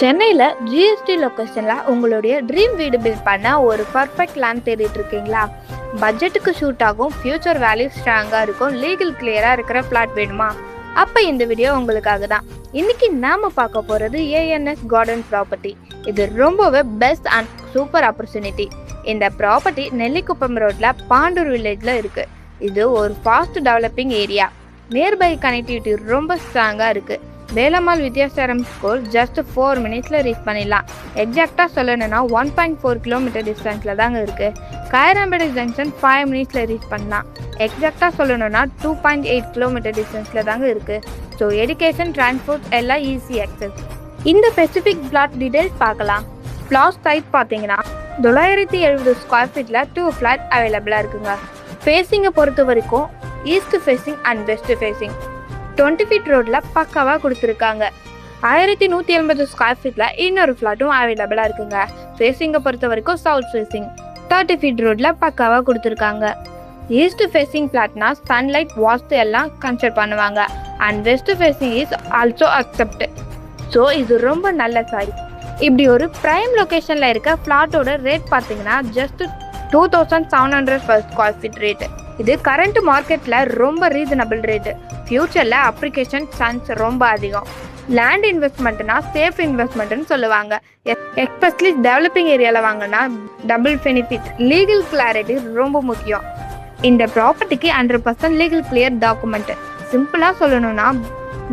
சென்னையில் ஜிஎஸ்டி லொக்கேஷனில் உங்களுடைய ட்ரீம் வீடு பில்ட் பண்ண ஒரு பர்ஃபெக்ட் லேண்ட் தேடிட்டு இருக்கீங்களா? பட்ஜெட்டுக்கு ஷூட் ஆகும், ஃபியூச்சர் வேல்யூ ஸ்ட்ராங்காக இருக்கும், லீகல் கிளியராக இருக்கிற ஃப்ளாட் வேணுமா? அப்போ இந்த வீடியோ உங்களுக்காக தான். இன்னைக்கு நாம் பார்க்க போகிறது ஏஎன்எஸ் கார்டன் ப்ராப்பர்ட்டி. இது ரொம்பவே பெஸ்ட் அண்ட் சூப்பர் ஆப்பர்ச்சுனிட்டி. இந்த ப்ராப்பர்ட்டி நெல்லிக்குப்பம் ரோட்டில் பாண்டூர் வில்லேஜில் இருக்குது. இது ஒரு fast developing area. Nearby connectivity ரொம்ப ஸ்ட்ராங்காக இருக்குது. வேலம்மாள் வித்யாசாரம் ஸ்கூல் ஜஸ்ட் 4 மினிட்ஸில் ரீச் பண்ணிடலாம். எக்ஸாக்டாக சொல்லணும்னா 1.4 கிலோமீட்டர் டிஸ்டன்ஸில் தாங்க இருக்குது. காயராம்பேட்டை ஜங்ஷன் 5 மினிட்ஸில் ரீச் பண்ணலாம். எக்ஸாக்டாக சொல்லணும்னா 2.8 கிலோமீட்டர் டிஸ்டன்ஸில் தாங்க இருக்குது. ஸோ எஜுகேஷன், டிரான்ஸ்போர்ட் எல்லாம் ஈஸி ஆக்சஸ். இந்த ஸ்பெசிஃபிக் பிளாட் டீடைல்ஸ் பார்க்கலாம். பிளாட் சைஸ் பார்த்தீங்கன்னா 970 ஸ்கொயர் ஃபீட்டில் 2 ஃப்ளாட் அவைலபிளாக இருக்குங்க. ஃபேஸிங்கை பொறுத்த வரைக்கும் east facing and west facing 20 feet ரோடில் பக்காவாக கொடுத்துருக்காங்க. 1180 ஸ்கொயர் ஃபீட்டில் இன்னொரு ஃப்ளாட்டும் அவைலபிளாக இருக்குங்க. ஃபேஸிங்கை பொறுத்த வரைக்கும் சவுத் ஃபேஸிங் 30 ஃபீட் ரோடில் பக்காவாக கொடுத்துருக்காங்க. ஈஸ்ட் ஃபேஸிங் ஃப்ளாட்னா சன்லைட், வாஸ்து எல்லாம் கன்சிடர் பண்ணுவாங்க. And west facing is also accept. So இது ரொம்ப நல்ல சாய்ஸ். இப்படி ஒரு ப்ரைம் லொக்கேஷனில் இருக்க ஃப்ளாட்டோட ரேட் பார்த்தீங்கன்னா just 2700 per square feet rate. இது கரண்ட் மார்க்கெட்டில் ரொம்ப ரீசனபிள் ரேட்டு. ஃப்யூச்சரில் அப்ளிகேஷன் சான்ஸ் ரொம்ப அதிகம். லேண்ட் இன்வெஸ்ட்மெண்ட்னா சேஃப் இன்வெஸ்ட்மெண்ட்னு சொல்லுவாங்க. எஸ்பெஷலி டெவலப்பிங் ஏரியாவில் வாங்கினா டபுள் பெனிஃபிட். லீகல் கிளாரிட்டி ரொம்ப முக்கியம். இந்த ப்ராப்பர்ட்டிக்கு 100% லீகல் கிளியர் டாக்குமெண்ட். சிம்பிளாக சொல்லணும்னா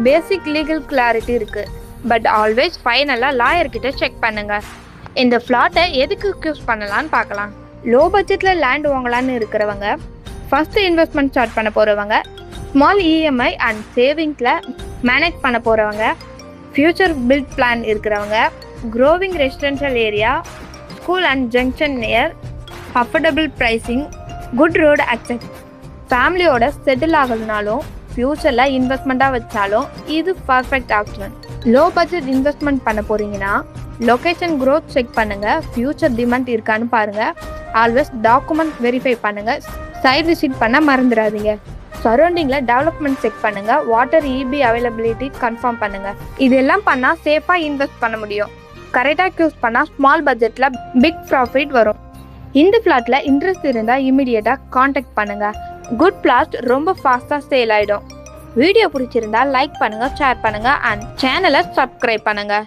பேசிக் லீகல் கிளாரிட்டி இருக்குது. பட் ஆல்வேஸ் ஃபைனலாக லாயர்கிட்ட செக் பண்ணுங்கள். இந்த ஃப்ளாட்டை எதுக்கு யூஸ் பண்ணலான்னு பார்க்கலாம். லோ பட்ஜெட்டில் லேண்ட் வாங்கலான்னு இருக்கிறவங்க, ஃபஸ்ட்டு இன்வெஸ்ட்மெண்ட் ஸ்டார்ட் பண்ண போகிறவங்க, ஸ்மால் இஎம்ஐ அண்ட் சேவிங்ஸில் மேனேஜ் பண்ண போகிறவங்க, ஃப்யூச்சர் பில்ட் பிளான் இருக்கிறவங்க, growing residential area, school and junction near, affordable pricing, good road access, ஃபேமிலியோட செட்டில் ஆகலனாலும் ஃப்யூச்சரில் இன்வெஸ்ட்மெண்ட்டாக வச்சாலும் இது perfect option. Low budget investment பண்ண போகிறீங்கன்னா லொக்கேஷன் க்ரோத் செக் பண்ணுங்கள், ஃப்யூச்சர் டிமாண்ட் இருக்கான்னு பாருங்கள். ஆல்வேஸ் டாக்குமெண்ட் வெரிஃபை பண்ணுங்கள், சைட் விசிட் பண்ண மறந்துடாதீங்க. சரௌண்டிங்கில் டெவலப்மெண்ட் செக் பண்ணுங்கள், வாட்டர் இபி அவைலபிலிட்டி கன்ஃபார்ம் பண்ணுங்கள். இதெல்லாம் பண்ணால் சேஃபாக இன்வெஸ்ட் பண்ண முடியும். கரெக்டாக யூஸ் பண்ணால் ஸ்மால் பட்ஜெட்டில் பிக் ப்ராஃபிட் வரும். இந்த பிளாட்டில் இன்ட்ரெஸ்ட் இருந்தால் இமீடியட்டாக காண்டாக்ட் பண்ணுங்கள். குட் பிளாட் ரொம்ப ஃபாஸ்ட்டாக சேல் ஆகிடும். வீடியோ பிடிச்சிருந்தா லைக் பண்ணுங்கள், ஷேர் பண்ணுங்கள் அண்ட் சேனலை சப்ஸ்கிரைப் பண்ணுங்கள்.